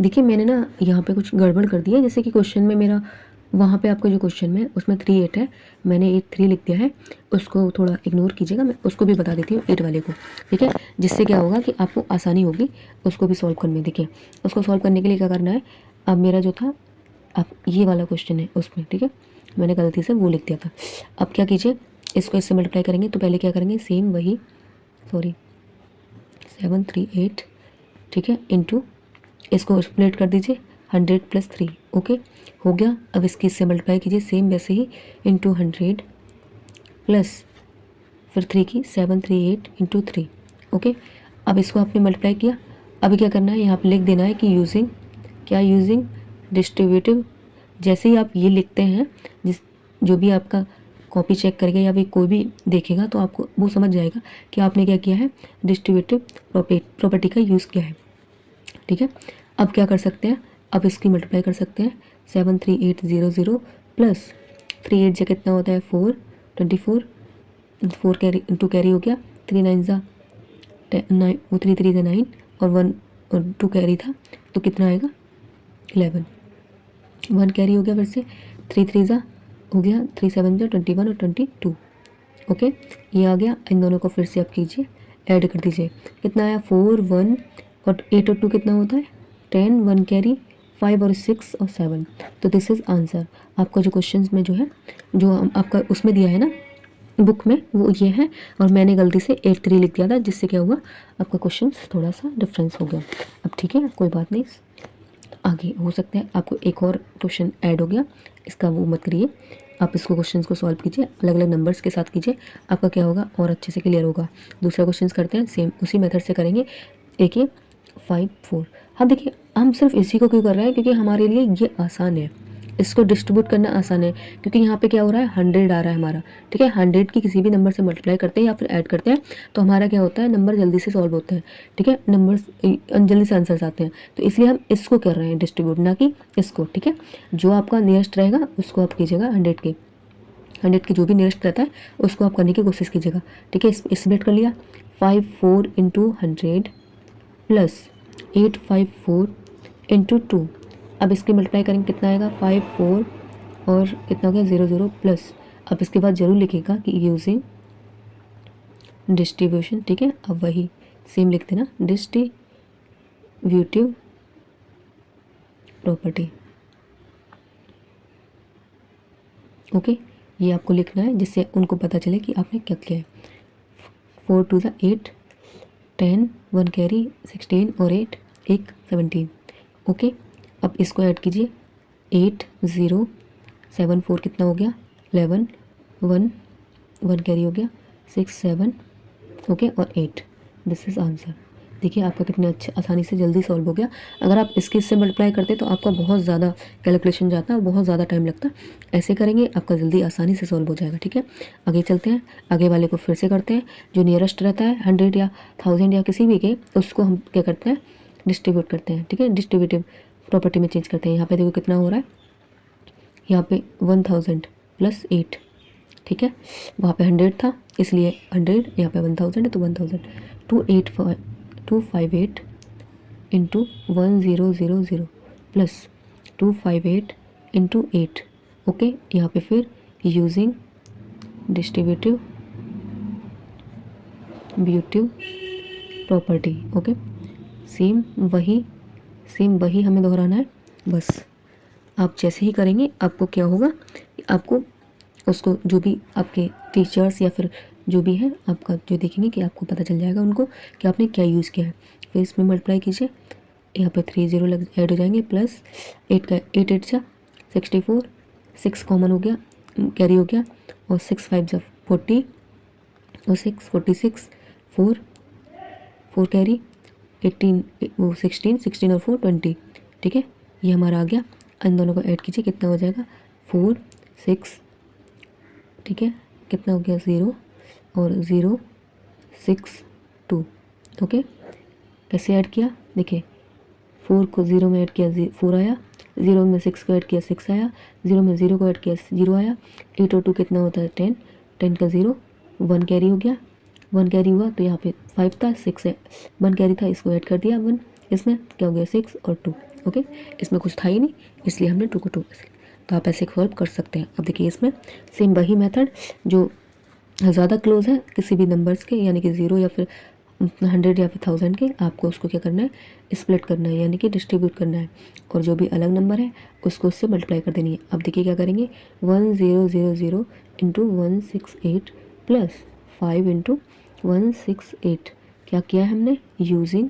देखिए मैंने ना यहाँ पे कुछ गड़बड़ कर दी है, जैसे कि क्वेश्चन में मेरा वहाँ पे आपका जो क्वेश्चन में उसमें 3 8 है, मैंने 8 3 लिख दिया है, उसको थोड़ा इग्नोर कीजिएगा, मैं उसको भी बता देती हूँ 8 वाले को, ठीक है। जिससे क्या होगा कि आपको आसानी होगी उसको भी सॉल्व करने में। देखिए उसको सॉल्व करने के लिए क्या करना है, अब मेरा जो था अब ये वाला क्वेश्चन है उसमें, ठीक है, मैंने गलती से वो लिख दिया था। अब क्या कीजिए, इसको इससे मल्टीप्लाई करेंगे तो पहले क्या करेंगे, सेम वही 7 3 8, ठीक है, इंटू इसको स्प्लिट कर दीजिए 100 + 3, ओके हो गया। अब इसकी इससे मल्टीप्लाई कीजिए सेम वैसे ही इंटू 100 प्लस फिर 3 की 7 3 8 इंटू 3, ओके। अब इसको आपने मल्टीप्लाई किया, अभी क्या करना है, यहाँ पे लिख देना है कि यूजिंग क्या, यूजिंग डिस्ट्रीब्यूटिव। जैसे ही आप ये लिखते हैं, जिस जो भी आपका कॉपी चेक करेगा या भी कोई भी देखेगा तो आपको वो समझ जाएगा कि आपने क्या किया है, डिस्ट्रीब्यूटिव प्रॉपर्टी का यूज़ किया है, ठीक है। अब क्या कर सकते हैं, अब इसकी मल्टीप्लाई कर सकते हैं 7 3 8 0 0 प्लस 3 8 जो कितना होता है 4 24, 4 कैरी 2 कैरी हो गया, 3 9 ज़ा 9, वो 3 3 ज़ा 9 और 1 और 2 कैरी था तो कितना आएगा 11, 1 कैरी हो गया, फिर से 3 3 ज़ा हो गया, 3 7 ज़ा 21 और 22, ओके। ये आ गया, इन दोनों को फिर से आप कीजिए, ऐड कर दीजिए, कितना आया 4 1 और 8 और 2 कितना होता है 10, 1 कैरी 5 और 6 और 7, तो दिस इज़ आंसर। आपका जो क्वेश्चन में जो है, जो आपका उसमें दिया है ना बुक में, वो ये है, और मैंने गलती से 8 3 लिख दिया था, जिससे क्या हुआ आपका क्वेश्चन थोड़ा सा डिफरेंस हो गया। अब ठीक है, कोई बात नहीं, आगे हो सकता है आपको एक और क्वेश्चन ऐड हो गया, इसका वो मत करिए, आप इसको क्वेश्चंस को सॉल्व कीजिए, अलग अलग नंबर्स के साथ कीजिए, आपका क्या होगा और अच्छे से क्लियर होगा। दूसरा क्वेश्चन करते हैं, सेम उसी मेथड से करेंगे, एक 5 4। हम देखिए हम सिर्फ इसी को क्यों कर रहे हैं, क्योंकि हमारे लिए ये आसान है, इसको डिस्ट्रीब्यूट करना आसान है, क्योंकि यहाँ पे क्या हो रहा है 100 आ रहा है हमारा, ठीक है। 100 की किसी भी नंबर से मल्टीप्लाई करते हैं या फिर ऐड करते हैं तो हमारा क्या होता है, नंबर जल्दी से सॉल्व होते हैं, ठीक है, नंबर्स जल्दी से आंसर्स आते हैं, तो इसलिए हम इसको कर रहे हैं डिस्ट्रीब्यूट, ना कि इसको, ठीक है। जो आपका नियरेस्ट रहेगा उसको आप कीजिएगा, 100 के जो भी नियरेस्ट रहता है उसको आप करने की कोशिश कीजिएगा, ठीक है। स्प्लिट कर लिया, 5 4 इंटू 100 प्लस 8 5 4 इंटू 2, अब इसकी मल्टीप्लाई करेंगे कितना आएगा 5 4 और कितना हो गया 0 0 प्लस, अब इसके बाद जरूर लिखेगा कि यूजिंग डिस्ट्रीब्यूशन, ठीक है। अब वही सेम लिख देना, डिस्ट्रीब्यूटिव प्रॉपर्टी, ओके। ये आपको लिखना है जिससे उनको पता चले कि आपने क्या किया है। 4 2 ज़ा 8, 10 1 कैरी 16 और 8 एक 17, ओके। अब इसको ऐड कीजिए, 8 0 7 4 कितना हो गया 11, 1 1 कैरी हो गया 6 7, ओके, और 8, दिस इज़ आंसर। देखिए आपका कितने अच्छे आसानी से जल्दी सॉल्व हो गया। अगर आप इसके इससे मल्टीप्लाई करते तो आपका बहुत ज़्यादा कैलकुलेशन जाता है और बहुत ज़्यादा टाइम लगता। ऐसे करेंगे आपका जल्दी आसानी से सॉल्व हो जाएगा, ठीक है। आगे चलते हैं, आगे वाले को फिर से करते हैं, जो नियरेस्ट रहता है 100 या 1000 या किसी भी के, उसको हम क्या करते हैं डिस्ट्रीब्यूट करते हैं, ठीक है, डिस्ट्रीब्यूटिव प्रॉपर्टी में चेंज करते हैं। यहाँ पे देखो कितना हो रहा है, यहाँ पे 1000 प्लस 8, ठीक है, वहाँ पे 100 था इसलिए 100, यहाँ पे 1000 है तो 1000, 258 इंटू 1000 प्लस 258 इंटू 8, ओके। यहाँ पे फिर using distributive property, okay. Same वही हमें दोहराना है, बस आप जैसे ही करेंगे आपको क्या होगा, आपको उसको जो भी आपके टीचर्स या फिर जो भी है आपका जो देखेंगे कि आपको पता चल जाएगा उनको कि आपने क्या यूज़ किया है। फिर इसमें मल्टीप्लाई कीजिए, यहाँ पे 3 0 लग ऐड हो जाएंगे, प्लस 8 का 8 8 जा 64, 6 कॉमन हो गया कैरी हो गया, और 6 5 जा 40 और 6 46, 4 4 कैरी 18 वो 16 16 और 4 20, ठीक है। ये हमारा आ गया, इन दोनों को ऐड कीजिए कितना हो जाएगा 4 6, ठीक है, कितना हो गया 0 और 0 6 2, ओके। कैसे ऐड किया, देखिए 4 को 0 में ऐड किया 4 आया, 0 में 6 को ऐड किया 6 आया, 0 में 0 को ऐड किया 0 आया, 8 और 2 कितना होता है 10, 10 का 0, 1 कैरी हो गया, 1 कैरी हुआ तो यहाँ पे 5 था 6 है, 1 कैरी था इसको ऐड कर दिया 1, इसमें क्या हो गया 6 और 2, ओके, इसमें कुछ था ही नहीं, इसलिए हमने 2 को 2 में से, तो आप ऐसे सॉल्व कर सकते हैं। अब देखिए इसमें सेम वही मेथड जो ज़्यादा क्लोज है किसी भी नंबर्स के, यानी कि 0 या फिर 100 या फिर 1000 के, आपको उसको क्या करना है, स्प्लिट करना है, यानी कि डिस्ट्रीब्यूट करना है, और जो भी अलग नंबर है उसको उससे मल्टीप्लाई कर देनी है। अब देखिए क्या करेंगे, 1000 इंटू 168 प्लस 5 इंटू 168, क्या किया है हमने, यूजिंग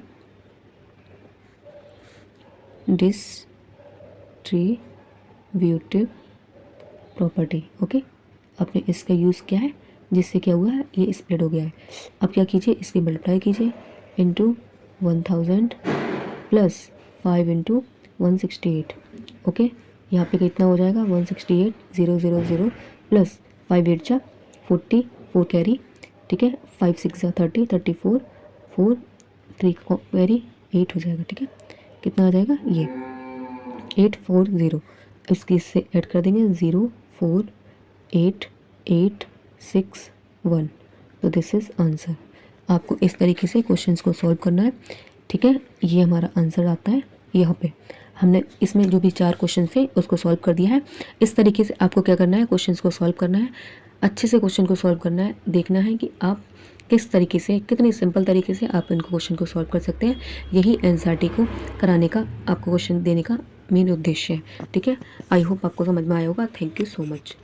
डिस्ट्रीब्यूटिव प्रॉपर्टी। ओके, आपने इसका यूज़ किया है, जिससे क्या हुआ है, ये स्प्लिट हो गया है। अब क्या कीजिए, इसकी मल्टीप्लाई कीजिए इंटू 1000 प्लस 5 इंटू 168। ओके, यहाँ पे कितना हो जाएगा, 168 000 प्लस 5 8 जा 40 4 कैरी, ठीक है, 5 6 जा 30 34 4 3 कैरी 8 हो जाएगा। ठीक है, कितना आ जाएगा, ये 840, इसकी इससे ऐड कर देंगे 04881, तो दिस इज़ आंसर। आपको इस तरीके से क्वेश्चंस को सॉल्व करना है। ठीक है, ये हमारा आंसर आता है। यहाँ पे हमने इसमें जो भी 4 क्वेश्चन थे उसको सॉल्व कर दिया है। इस तरीके से आपको क्या करना है, क्वेश्चंस को सॉल्व करना है, अच्छे से क्वेश्चन को सॉल्व करना है, देखना है कि आप किस तरीके से, कितनी सिंपल तरीके से आप इनको क्वेश्चन को सॉल्व कर सकते हैं। यही एनसीईआरटी को कराने का, आपको क्वेश्चन देने का मेन उद्देश्य है। ठीक है, आई होप आपको समझ में आया होगा। Thank you so much.